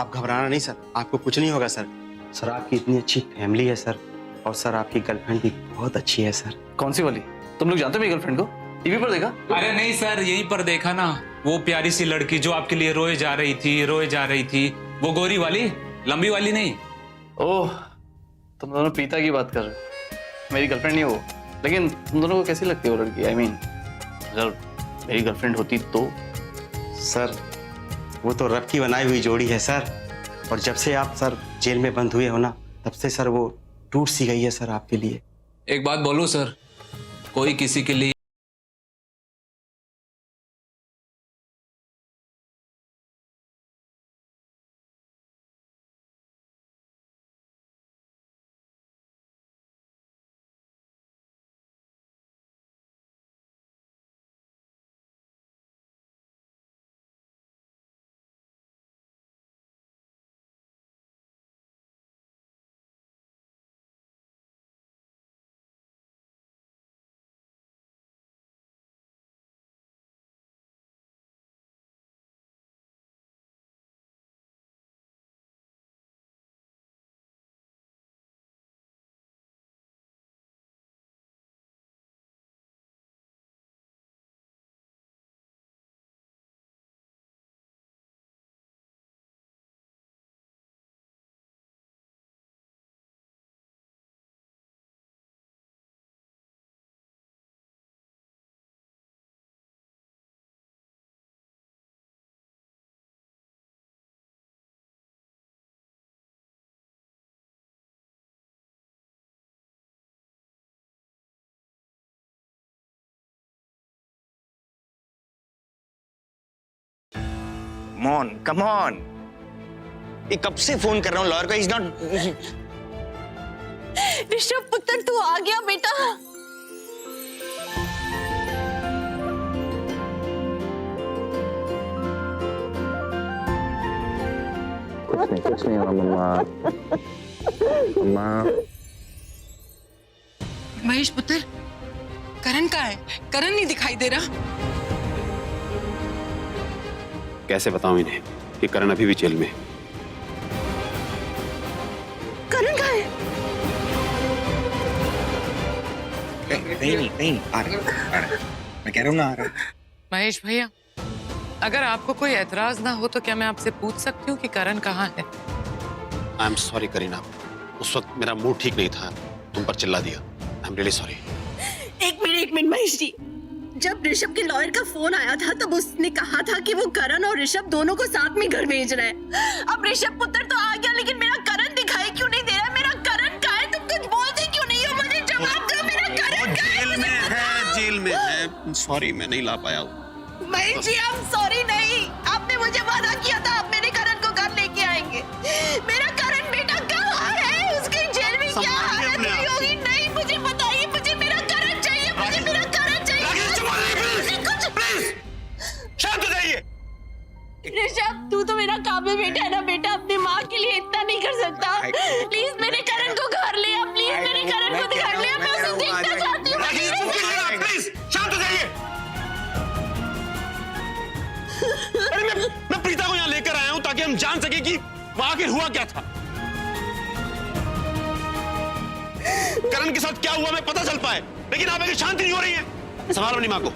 आप घबराना नहीं सर, आपको कुछ नहीं होगा सर। सर आपकी इतनी अच्छी फैमिली है सर, और सर आपकी गर्लफ्रेंड भी बहुत अच्छी है सर। कौन सी वाली? तुम लोग जानते हो मेरी गर्लफ्रेंड को? टीवी पर देखा? अरे नहीं सर, यहीं पर देखा ना, वो प्यारी सी लड़की जो आपके लिए रोए जा रही थी, वो गोरी वाली, लंबी वाली नहीं। ओह, तुम दोनों प्रीता की बात कर रहे हो। मेरी गर्लफ्रेंड नहीं हो, लेकिन तुम दोनों को कैसी लगती है वो लड़की? आई मीन, अगर मेरी गर्लफ्रेंड होती तो? सर वो तो रब की बनाई हुई जोड़ी है सर, और जब से आप सर जेल में बंद हुए हो ना, तब से सर वो टूट सी गई है सर आपके लिए। एक बात बोलूं सर, कोई किसी के लिए मॉन, कम ऑन। ये कब से फोन कर रहा हूँ लॉयर का, इज नॉट। ऋषभ पुत्र तू आ गया बेटा। कुछ नहीं हुआ मम्मा। मम्मा महेश पुत्र, करण कहाँ है? करण नहीं दिखाई दे रहा। कैसे बताऊं इन्हें कि करण अभी भी जेल में है? करण कहाँ है? नहीं आ रहा। मैं कह रहा हूँ ना, आ रहा। महेश भैया, अगर आपको कोई एतराज ना हो तो क्या मैं आपसे पूछ सकती हूँ कि करण कहाँ है? आई एम सॉरी करीना, उस वक्त मेरा मूड ठीक नहीं था, तुम पर चिल्ला दिया। I am really sorry. एक मिनट महेश जी, जब ऋषभ के लॉयर का फोन आया था तब उसने कहा था कि वो करण और ऋषभ दोनों को साथ में घर भेज रहा है। अब ऋषभ पुत्र तो आ गया, लेकिन मेरा करण दिखाई क्यों नहीं दे रहा है? मेरा करण कहाँ है? तुम कुछ बोलते क्यों नहीं हो? मुझे जवाब दो, मेरा करण कहाँ है? जेल में है। सॉरी मैं नहीं ला पाया हूँ। महेश जी आप सॉरी नहीं, आपने मुझे वादा किया था आप मेरे करण को घर लेके आएंगे। मेरा करण बेटा कहाँ है? उसके जेल में क्या हालत हुई होगी? नहीं मुझे बताइए, मुझे मेरा करण चाहिए, मुझे मेरा करण चाहिए। शांत हो जाइए। ऋषभ तू तो मेरा काबिल बेटा है ना बेटा, अपनी माँ के लिए इतना नहीं कर सकता? प्लीज मेरे करण को घर ले आ, प्लीज मेरे करण को घर ले आ, मैं उसे देखना चाहती हूँ। प्लीज शांत हो जाइए। अरे मैं प्रीता को यहाँ लेकर आया हूँ ताकि हम जान सके कि वहां आखिर हुआ क्या था, करण के साथ क्या हुआ मैं पता चल पाए, लेकिन आप आगे शांति नहीं हो रही है। संभालो अपनी माँ को।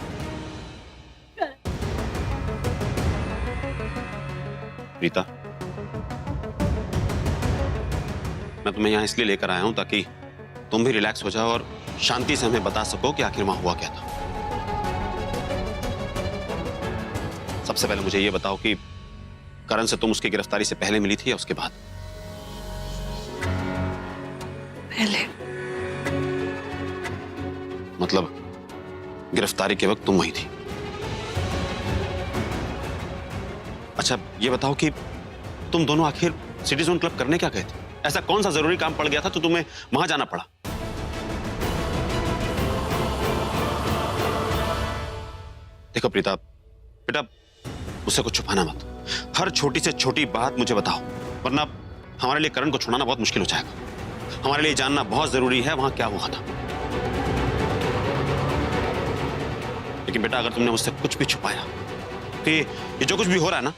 प्रीता, मैं तुम्हें यहां इसलिए लेकर आया हूं ताकि तुम भी रिलैक्स हो जाओ और शांति से हमें बता सको कि आखिर वहां हुआ क्या था। सबसे पहले मुझे यह बताओ कि करण से तुम उसकी गिरफ्तारी से पहले मिली थी या उसके बाद? पहले। मतलब गिरफ्तारी के वक्त तुम वहीं थी? अच्छा ये बताओ कि तुम दोनों आखिर सिटीजन क्लब करने क्या गए थे? ऐसा कौन सा जरूरी काम पड़ गया था तो तुम्हें वहां जाना पड़ा? देखो प्रीता, बेटा मुझसे कुछ छुपाना मत, हर छोटी से छोटी बात मुझे बताओ, वरना हमारे लिए करण को छुड़ाना बहुत मुश्किल हो जाएगा। हमारे लिए जानना बहुत जरूरी है वहां क्या हुआ था। लेकिन बेटा अगर तुमने मुझसे कुछ भी छुपाया तो ये जो कुछ भी हो रहा है ना,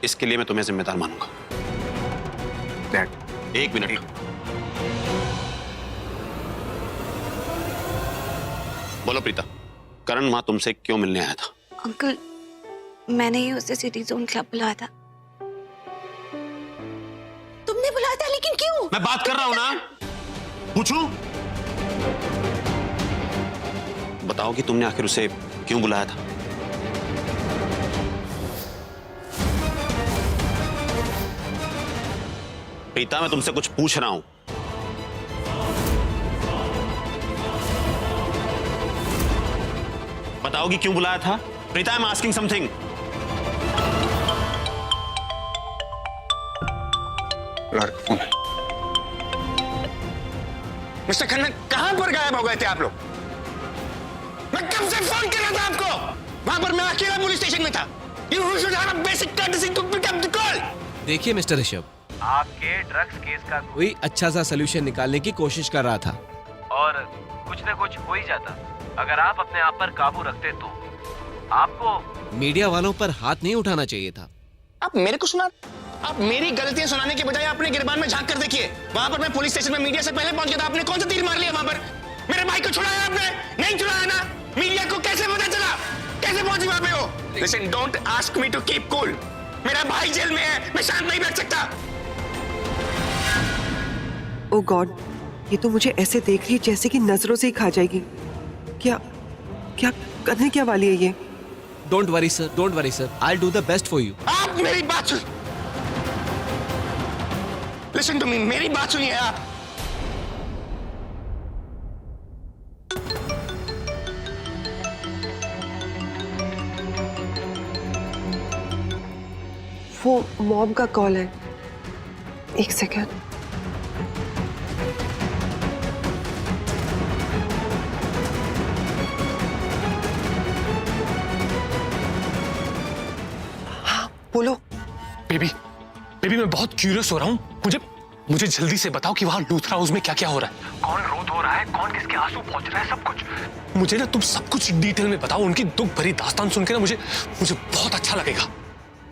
इसके लिए मैं तुम्हें जिम्मेदार मानूंगा। डैड। एक मिनट, बोलो प्रीता, करण वहां तुमसे क्यों मिलने आया था? अंकल, मैंने ही उसे सिटी जोन क्लब बुलाया था। तुमने बुलाया था, लेकिन क्यों? मैं बात कर रहा हूं ना, पूछूं? बताओ कि तुमने आखिर उसे क्यों बुलाया था? प्रीता, मैं तुमसे कुछ पूछ रहा हूं। बताओगी क्यों बुलाया था? Preeta, I am asking something. Lawyer का फोन है। मिस्टर खन्ना, कहां पर गायब हो गए थे आप लोग? मैं कब से फोन कर रहा था आपको? वहां पर मैं अकेला पुलिस स्टेशन में था। You should have a basic courtesy to pick up the call. देखिए मिस्टर ऋषभ, आपके ड्रग्स केस का कोई अच्छा सा सलूशन निकालने की कोशिश कर रहा था और कुछ न कुछ हो ही जाता अगर आप अपने आप पर काबू रखते तो। आपको मीडिया वालों पर हाथ नहीं उठाना चाहिए था। आप मेरे को सुना? आप मेरी गलतियां सुनाने के बजाय अपने गिरबान में झांक कर देखिए। वहां पर मैं पुलिस स्टेशन में मीडिया से पहले पहुंच गया था। आपने कौन सा तीर मार लिया वहां पर? मेरे भाई को छुड़ाया आपने? नहीं छुड़ाया ना? मीडिया को कैसे पता चला? कैसे पहुंचे वहां पे हो? Listen, don't ask me to keep cool. मेरा भाई जेल में है, मैं शांत नहीं बैठ सकता। ओ गॉड, ये तो मुझे ऐसे देख रही है जैसे कि नजरों से ही खा जाएगी। क्या क्या करने क्या वाली है ये? Don't worry sir, don't worry sir, I will do the best for you. आप मेरी बात सुन, लिसन टू मी, मेरी बात सुनिए आप। वो मॉम का कॉल है, एक सेकेंड। हाँ बोलो। बेबी, मैं बहुत क्यूरियस हो रहा हूँ। मुझे जल्दी से बताओ कि वहां लूथरा हाउस में क्या क्या हो रहा है। कौन रोध हो रहा है, कौन किसके आंसू पहुंच रहा है, सब कुछ मुझे ना तुम सब कुछ डिटेल में बताओ। उनकी दुख भरी दास्तान सुन के ना मुझे बहुत अच्छा लगेगा।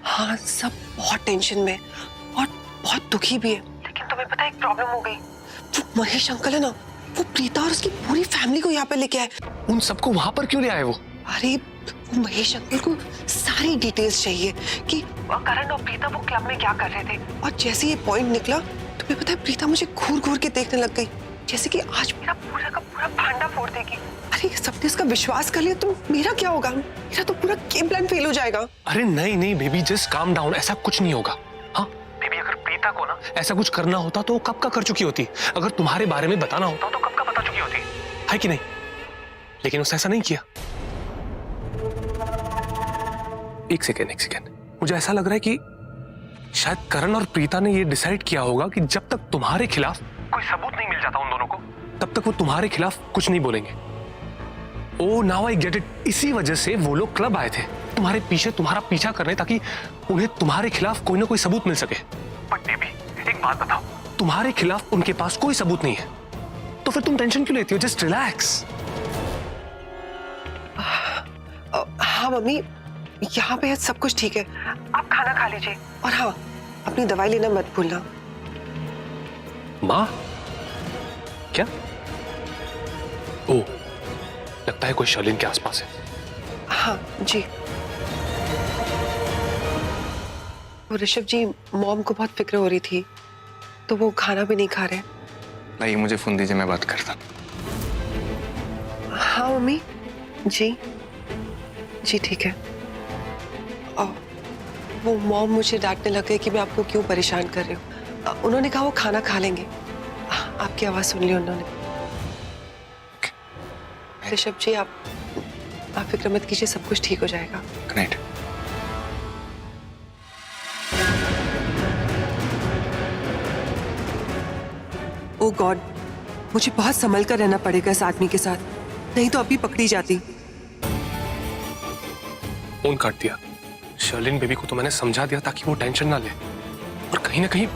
हाँ, सब बहुत टेंशन में और बहुत दुखी भी है। लेकिन तुम्हें पता है एक प्रॉब्लम हो गई। वो महेश अंकल है ना, वो प्रीता और उसकी पूरी फैमिली को यहाँ पे लेके आए। उन सबको वहां पर क्यों ले आए वो? अरे वो महेश अंकल को सारी डिटेल्स चाहिए कि करण और प्रीता वो क्लब में क्या कर रहे थे। और जैसे ये पॉइंट निकला, तुम्हें पता है प्रीता मुझे घूर घूर के देखने लग गई, जैसे कि आज मेरा पूरा का पूरा भांडा फोड़ देगी। अरे सबने इसका विश्वास कर लिया तो मेरा क्या होगा? मेरा तो पूरा गेम प्लान फेल हो जाएगा। अरे नहीं बेबी, जस्ट काम डाउन, ऐसा कुछ नहीं होगा। हाँ बेबी, अगर प्रीता को ना ऐसा कुछ करना होता तो कब का कर चुकी होती। अगर तुम्हारे बारे में बताना होता तो कब का बता चुकी होती, है कि नहीं? लेकिन उसने ऐसा नहीं किया। एक सेकेंड, मुझे ऐसा लग रहा है कि शायद करण और प्रीता ने ये डिसाइड किया होगा कि जब तक तुम्हारे खिलाफ कोई सबूत नहीं मिल जाता उन दोनों को, तब तक वो तुम्हारे खिलाफ कुछ नहीं बोलेंगे। ओ नाउ आई गेट इट। इसी वजह से वो लोग क्लब आए थे, तुम्हारे पीछे तुम्हारा पीछा करने, ताकि उन्हें तुम्हारे खिलाफ कोई ना कोई सबूत मिल सके। बट बेबी, एक बात बताओ, तुम्हारे खिलाफ उनके पास कोई सबूत नहीं है, तो फिर तुम टेंशन क्यों लेती हो? Just relax. हाँ मम्मी, यहाँ पे सब कुछ ठीक है। आप खाना खा लीजिए और हाँ, अपनी दवाई लेना मत भूलना। माँ? क्या? ओ, लगता है कोई शर्लिन के आसपास है। हाँ जी। वो ऋषभ जी, मॉम को बहुत फिक्र हो रही थी तो वो खाना भी नहीं खा रहे। नहीं, मुझे फोन दीजिए, मैं बात करता। हाँ मम्मी जी, जी ठीक है। और वो मॉम मुझे डांटने लग गए कि मैं आपको क्यों परेशान कर रही हूँ। उन्होंने कहा वो खाना खा लेंगे। आपकी आवाज सुन ली उन्होंने। ऋषभ जी, आप फिक्र मत कीजिए, सब कुछ ठीक हो जाएगा। Good night. ओ गॉड, मुझे बहुत संभल कर रहना पड़ेगा इस आदमी के साथ, नहीं तो अभी पकड़ी जाती। फोन काट दिया। शर्लिन बेबी को तो मैंने समझा दिया ताकि वो टेंशन ना ले, और कहीं ना कहीं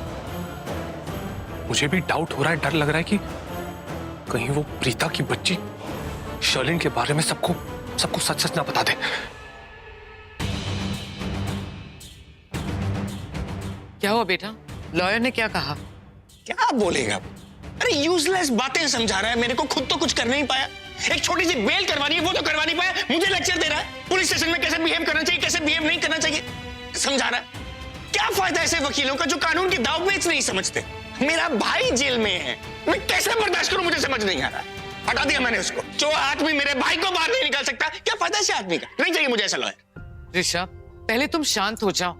मुझे भी डाउट हो रहा है, डर लग रहा है कि कहीं वो प्रीता की बच्ची शर्लिन के बारे में सबको सच सच ना बता दे। क्या हुआ बेटा? लॉयर ने क्या कहा? क्या बोलेगा? अरे यूजलेस बातें समझा रहा है मेरे को, खुद तो कुछ कर नहीं पाया। एक छोटी सी बेल करवानी है वो तो करवा नहीं पाया, मुझे लेक्चर दे रहा है पुलिस स्टेशन में कैसे बिहेव करना चाहिए, कैसे बिहेव नहीं करना चाहिए समझा रहा है। क्या फायदा ऐसे वकीलों का जो कानून की दाव पेच नहीं समझते। मेरा भाई जेल में है, मैं कैसे बर्दाश्त करूं, मुझे समझ नहीं आ रहा। हटा दिया मैंने उसको। जो आदमी मेरे भाई को बाहर नहीं निकाल सकता, क्या फायदा ऐसे आदमी का? नहीं चाहिए मुझे ऐसा लॉयर। ऋषभ, पहले तुम शांत हो जाओ।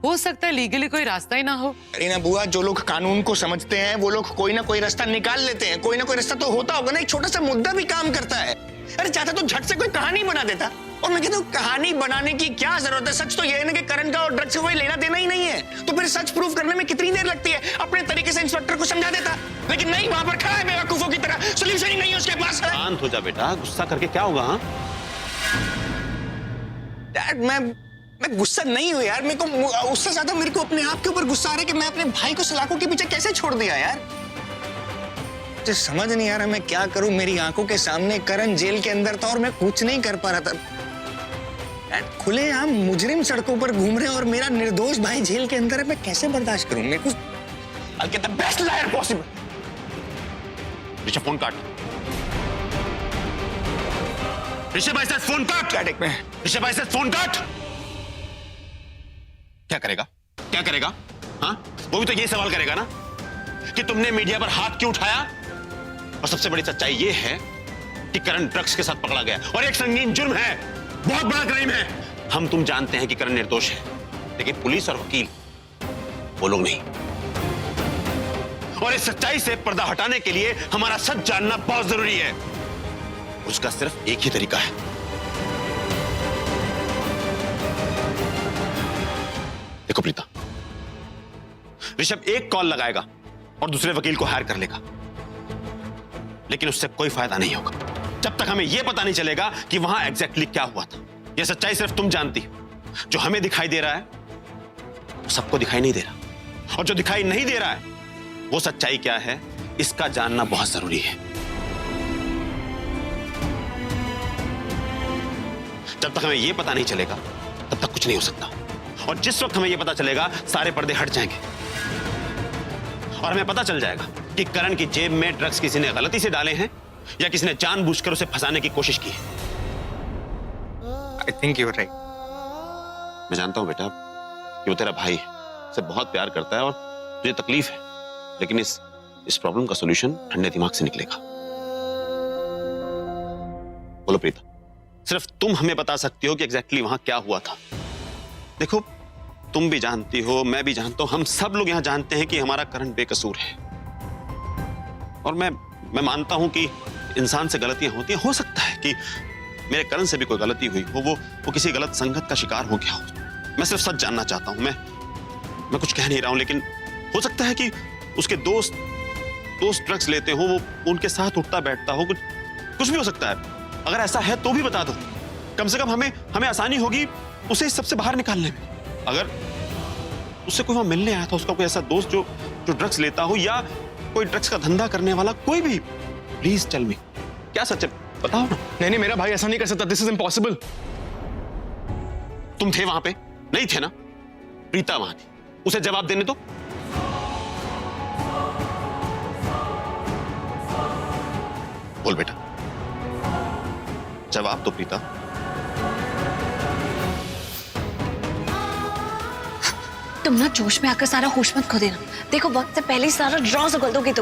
हो सकता है लीगली कोई रास्ता ही ना हो। अरे ना बुआ, जो लोग कानून को समझते हैं वो लोग कोई ना कोई रास्ता निकाल लेते हैं। कोई ना कोई रास्ता तो होता होगा ना, एक छोटा सा मुद्दा भी काम करता है। अरे चाहता तो झट से कोई कहानी बना देता। और मैं कहता हूँ कहानी बनाने की क्या जरूरत है? सच तो ये है ना कि करण का और ड्रग्स से कोई लेना देना ही नहीं है। तो फिर सच प्रूव करने में कितनी देर लगती है? अपने तरीके से इंस्पेक्टर को समझा देता, लेकिन नहीं, वहां पर खड़ा है बेवकूफों की तरह, सोल्यूशन ही नहीं है उसके पास। शांत हो जा बेटा, गुस्सा करके क्या होगा? हाँ डैड, मैं गुस्सा नहीं हूं यार। मेरे को उससे ज्यादा मेरे को अपने आप के ऊपर गुस्सा आ रहा है कि मैं अपने भाई को सलाखों के पीछे कैसे छोड़ दिया यार। मुझे समझ नहीं आ रहा मैं क्या करूं। मेरी आंखों के सामने करण जेल के अंदर था और मैं कुछ नहीं कर पा रहा था। डैड, खुलेआम मुजरिम सड़कों पर घूम रहे हैं और मेरा निर्दोष भाई जेल के अंदर है। मैं कैसे बर्दाश्त करूं? मेरे को I'll get the best lawyer possible। Rishabh, phone काट। ऋषभ, ऐसा फोन काट। क्या टेक में? ऋषभ, ऐसा फोन काट। क्या करेगा? क्या करेगा? हाँ, वो भी तो ये सवाल करेगा ना कि तुमने मीडिया पर हाथ क्यों उठाया। और सबसे बड़ी सच्चाई ये है कि करण ड्रग्स के साथ पकड़ा गया और एक संगीन जुर्म है, बहुत बड़ा क्राइम है। हम तुम जानते हैं कि करण निर्दोष है, लेकिन पुलिस और वकील वो लोग नहीं। और इस सच्चाई से पर्दा हटाने के लिए हमारा सच जानना बहुत जरूरी है। उसका सिर्फ एक ही तरीका है। देखो प्रीता, ऋषभ एक कॉल लगाएगा और दूसरे वकील को हायर कर लेगा, लेकिन उससे कोई फायदा नहीं होगा जब तक हमें यह पता नहीं चलेगा कि वहां एग्जैक्टली क्या हुआ था। यह सच्चाई सिर्फ तुम जानती हो। जो हमें दिखाई दे रहा है वो सबको दिखाई नहीं दे रहा, और जो दिखाई नहीं दे रहा है वो सच्चाई क्या है, इसका जानना बहुत जरूरी है। जब तक हमें यह पता नहीं चलेगा तब तक कुछ नहीं हो सकता, और जिस वक्त हमें यह पता चलेगा सारे पर्दे हट जाएंगे और हमें पता चल जाएगा कि करण की जेब में ड्रग्स किसी ने गलती से डाले हैं या किसी ने जानबूझकर उसे फंसाने की कोशिश की है। I think you're right। मैं जानता हूं बेटा कि वो तेरा भाई से बहुत प्यार करता है और तुझे तकलीफ है, लेकिन इस प्रॉब्लम का सॉल्यूशन ठंडे दिमाग से निकलेगा। बोलो प्रीता, सिर्फ तुम हमें बता सकती हो कि एग्जैक्टली वहां क्या हुआ था। देखो, तुम भी जानती हो, मैं भी जानता हूं, हम सब लोग यहां जानते हैं कि हमारा करण बेकसूर है। और मैं मानता हूं कि इंसान से गलतियां होती हैं। हो सकता है कि मेरे करण से भी कोई गलती हुई हो, वो किसी गलत संगत का शिकार हो गया हो। मैं सिर्फ सच जानना चाहता हूं। मैं कुछ कह नहीं रहा हूं, लेकिन हो सकता है कि उसके दोस्त ड्रग्स लेते हो, वो उनके साथ उठता बैठता हो, कुछ भी हो सकता है। अगर ऐसा है तो भी बता दो, कम से कम हमें आसानी होगी उसे इस सबसे बाहर निकालने में। अगर उससे कोई वहां मिलने आया था, उसका कोई ऐसा दोस्त जो ड्रग्स लेता हो, या कोई ड्रग्स का धंधा करने वाला, कोई भी, प्लीज टेल मी, क्या सच है बताओ ना। नहीं, मेरा भाई ऐसा नहीं कर सकता। This is impossible. तुम थे वहां पे? नहीं थे ना? प्रीता वहां थी, उसे जवाब देने दो। बोल बेटा, जवाब दो प्रीता। तुम ना जोश में आकर सारा होश मत खो देना। देखो, वक्त से पहले ही सारा ड्रॉ उगल दोगे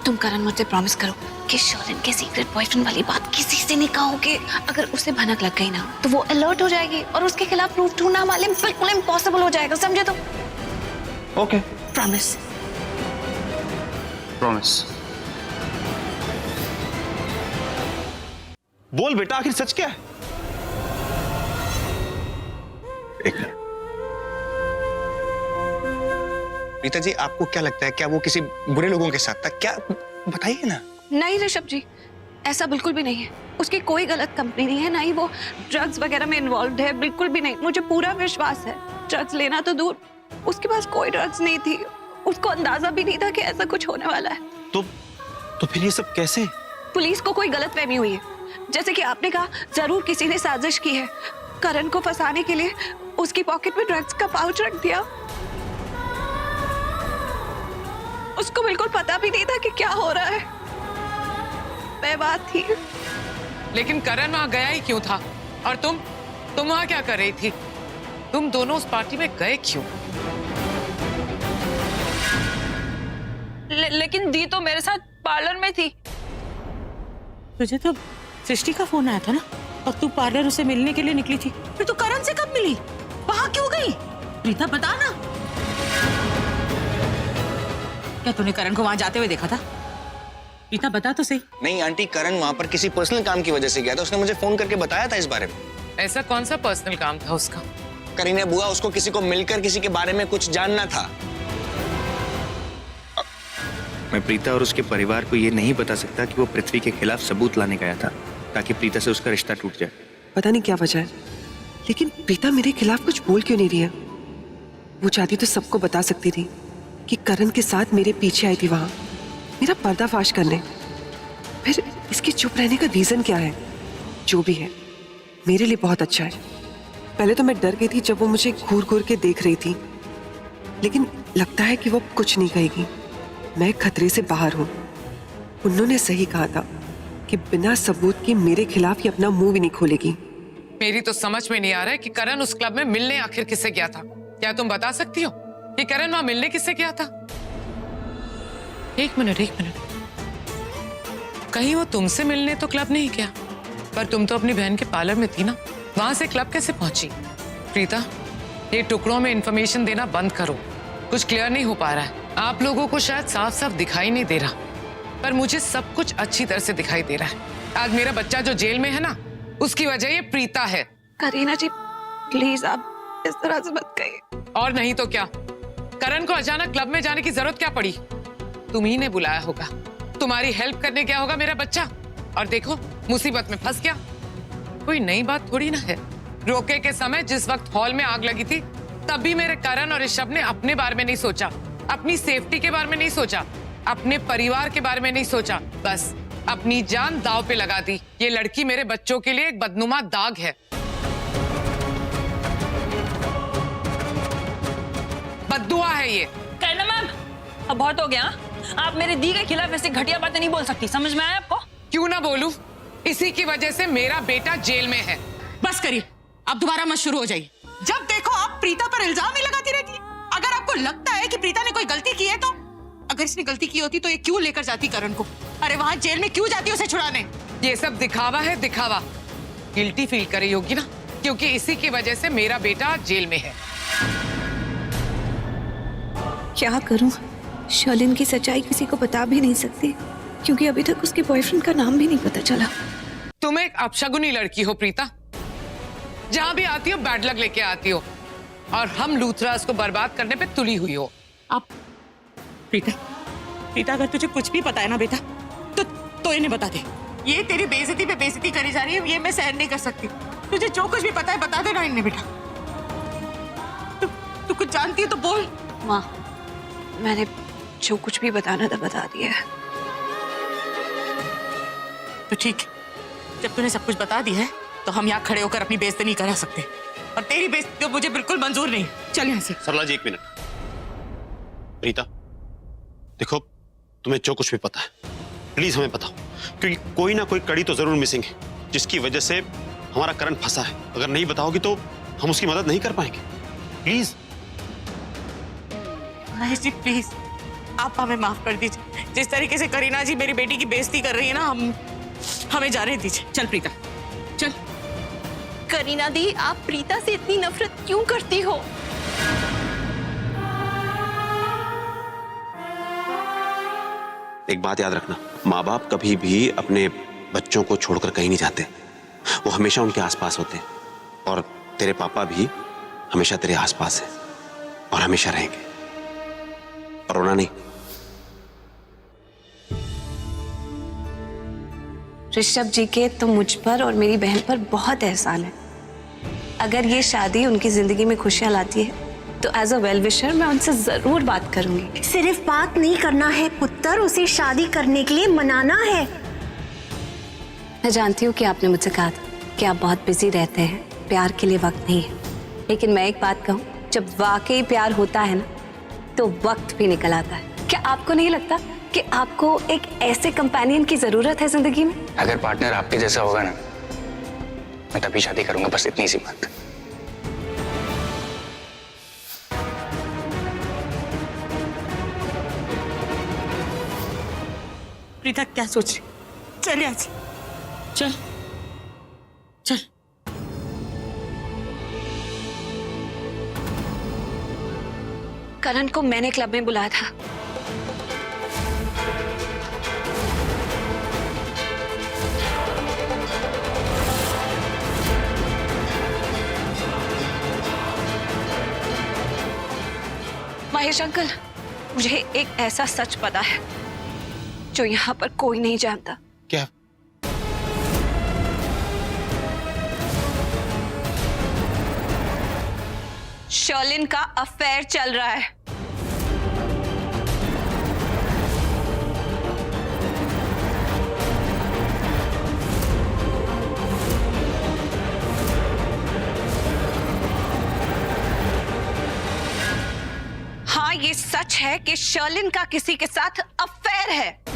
तुम करण, मुझसे प्रॉमिस करो कि शर्लिन के सीक्रेट बॉयफ्रेंड वाली बात किसी से नहीं कहोगे। अगर उसे भनक लग गई ना तो वो अलर्ट हो जाएगी और उसके खिलाफ प्रूफ ढूंढना वाले बिल्कुल इम्पॉसिबल हो जाएगा, समझे तुम? Okay, promise. प्रॉमिस। बोल बेटा, आखिर सच क्या है? एक मिनट। प्रीता जी, आपको क्या लगता है, क्या वो किसी बुरे लोगों के साथ था? क्या, बताइए ना। नहीं ऋषभ जी, ऐसा बिल्कुल भी नहीं है। उसकी कोई गलत कंपनी नहीं है, ना ही वो ड्रग्स वगैरह में इन्वॉल्व है, बिल्कुल भी नहीं। मुझे पूरा विश्वास है। ड्रग्स लेना तो दूर, उसके पास कोई ड्रग्स नहीं थी। उसको अंदाजा भी नहीं था कि ऐसा कुछ होने वाला है। तो फिर ये सब कैसे? पुलिस को कोई गलतफहमी हुई है। जैसे कि आपने कहा, जरूर किसी ने साजिश की है। करण को फंसाने के लिए उसकी पॉकेट में ड्रग्स का पाउच रख दिया। उसको बिल्कुल पता भी नहीं था कि क्या हो रहा है। मैं बात थी। लेकिन करण वहां गया ही क्यों था? और तुम वहां क्या कर रही थी? तुम दोनों उस पार्टी में गए क्यों? लेकिन दी तो मेरे साथ पार्लर में थी। तुझे तो सृष्टि का फोन आया था ना, और तू पार्लर उसे मिलने के लिए निकली थी। फिर तू करण से कब मिली? वहां क्यों गई? प्रीता बता ना। क्या तूने करण को वहां जाते हुए देखा था? प्रीता बता तो सही। नहीं आंटी, करण वहां पर किसी पर्सनल काम की वजह से गया था। उसने मुझे फोन करके बताया था इस बारे में। ऐसा कौन सा पर्सनल काम था उसका? करीना बुआ, उसको किसी को मिलकर किसी के बारे में कुछ जानना था। मैं प्रीता और उसके परिवार को ये नहीं बता सकता कि वो पृथ्वी के खिलाफ सबूत लाने गया था ताकि प्रीता से उसका रिश्ता टूट जाए। पता नहीं क्या वजह है, लेकिन प्रीता मेरे खिलाफ कुछ बोल क्यों नहीं रही है? वो चाहती तो सबको बता सकती थी कि करण के साथ मेरे पीछे आई थी वहां मेरा पर्दाफाश करने। फिर इसके चुप रहने का रीजन क्या है? जो भी है मेरे लिए बहुत अच्छा है। पहले तो मैं डर गई थी जब वो मुझे घूर घूर के देख रही थी, लेकिन लगता है कि वो कुछ नहीं कहेगी। मैं खतरे से बाहर हूं। उन्होंने सही कहा था कि बिना सबूत के मेरे खिलाफ ये अपना मुंह भी नहीं खोलेगी। मेरी तो समझ में नहीं आ रहा है कि करण उस क्लब में मिलने आखिर किससे गया था। क्या तुम बता सकती हो कि करण वहां मिलने किससे गया था? एक मिनट, कहीं वो तुमसे मिलने तो क्लब नहीं गया? पर तुम तो अपनी बहन के पार्लर में थी ना, वहां से क्लब कैसे पहुंची? प्रीता, ये टुकड़ों में इंफॉर्मेशन देना बंद करो। कुछ क्लियर नहीं हो पा रहा है। आप लोगों को शायद साफ साफ दिखाई नहीं दे रहा, पर मुझे सब कुछ अच्छी तरह से दिखाई दे रहा है। आज मेरा बच्चा जो जेल में है ना, उसकी वजह ये प्रीता है। करीना जी प्लीज आप इस तरह से मत कहिए। और नहीं तो क्या, करण को अचानक क्लब में जाने की जरूरत क्या पड़ी? तुम ही ने बुलाया होगा। तुम्हारी हेल्प करने क्या होगा मेरा बच्चा, और देखो मुसीबत में फंस गया। कोई नई बात थोड़ी ना है। रोके के समय जिस वक्त हॉल में आग लगी थी, तब भी मेरे करण और ऋषभ ने अपने बारे में नहीं सोचा, अपनी सेफ्टी के बारे में नहीं सोचा, अपने परिवार के बारे में नहीं सोचा। बस अपनी जान दांव पे लगा दी। ये लड़की मेरे बच्चों के लिए एक बदनुमा दाग है। बद्दुआ है ये। कहना मैम, अब बहुत हो गया। आप मेरे दी के खिलाफ ऐसी घटिया बातें नहीं बोल सकती, समझ में आया आपको? क्यों ना बोलूं? इसी की वजह से मेरा बेटा जेल में है। बस करिए, अब दोबारा मत शुरू हो जाइए। जब देखो आप प्रीता पर इल्जाम ही लगाती रहती है। अगर आपको लगता है कि प्रीता ने कोई गलती की है, तो अगर इसने गलती की होती तो ये क्यों लेकर जाती करण को? अरे वहां जेल में क्यों जाती उसे छुड़ाने? ये सब दिखावा है, दिखावा। गिल्टी फील कर रही होगी ना, क्योंकि इसी की वजह से मेरा बेटा जेल में है। क्या करूं? शर्लिन की सच्चाई किसी को बता भी नहीं सकती, क्योंकि अभी तक उसके बॉयफ्रेंड का नाम भी नहीं पता चला। तुम एक अपशगुनी लड़की हो प्रीता। जहां भी आती हो बैड लक लेके आती हो, और हम लूथरास को बर्बाद करने पे तुली हुई हो। आप प्रीता अगर तुझे कुछ भी पता है ना बेटा, तो इन्हें बता दे। ये तेरी बेइज्जती पे बेइज्जती करी जा रही है, ये मैं सहन नहीं कर सकती। तुझे जो कुछ भी पता है बता देना इन्हें बेटा। तू कुछ जानती है तो बोल। माँ, मैंने जो कुछ भी बताना था बता दिया है। तो ठीक, जब तूने सब कुछ बता दिया है तो हम यहाँ खड़े होकर अपनी बेइज्जती नहीं करा सकते, और तेरी बेइज्जती तो मुझे बिल्कुल मंजूर नहीं। चल यहाँ से। सरला जी एक मिनट। प्रीता देखो, तुम्हें जो कुछ भी पता है प्लीज हमें बताओ, क्योंकि कोई ना कोई कड़ी तो जरूर मिसिंग है जिसकी वजह से हमारा करण फंसा है। अगर नहीं बताओगी तो हम उसकी मदद नहीं कर पाएंगे। प्लीज। महेश जी प्लीज, आप हमें माफ कर दीजिए। जिस तरीके से करीना जी मेरी बेटी की बेइज्जती कर रही है ना, हमें जाने दीजिए। चल प्रीता चल। करीना दी, आप प्रीता से इतनी नफरत क्यों करती हो? एक बात याद रखना, माँ बाप कभी भी अपने बच्चों को छोड़कर कहीं नहीं जाते। वो हमेशा उनके आसपास होते हैं, और तेरे पापा भी हमेशा तेरे आसपास हैं और हमेशा रहेंगे। और रोना नहीं। ऋषभ जी के तो मुझ पर और मेरी बहन पर बहुत एहसान है। अगर ये शादी उनकी जिंदगी में खुशियां लाती है तो एज अ वेल विशर मैं उनसे जरूर बात करूंगी। सिर्फ बात नहीं करना है पुत्र, उसे शादी करने के लिए मनाना है। मैं जानती हूँ कि आपने मुझसे कहा था कि आप बहुत बिजी रहते हैं, प्यार के लिए वक्त नहीं है, लेकिन मैं एक बात कहूँ, जब वाकई प्यार होता है ना तो वक्त भी निकल आता है। क्या आपको नहीं लगता कि आपको एक ऐसे कंपेनियन की जरूरत है जिंदगी में? अगर पार्टनर आपके जैसा होगा ना, मैं तभी शादी करूंगा, बस इतनी सी बात। प्रीता क्या सोच रही? चलिए आज चल चल। करण को मैंने क्लब में बुलाया था। महेश अंकल, मुझे एक ऐसा सच पता है जो यहाँ पर कोई नहीं जानता। क्या? शर्लिन का अफेयर चल रहा है। हाँ, ये सच है कि शर्लिन का किसी के साथ अफेयर है।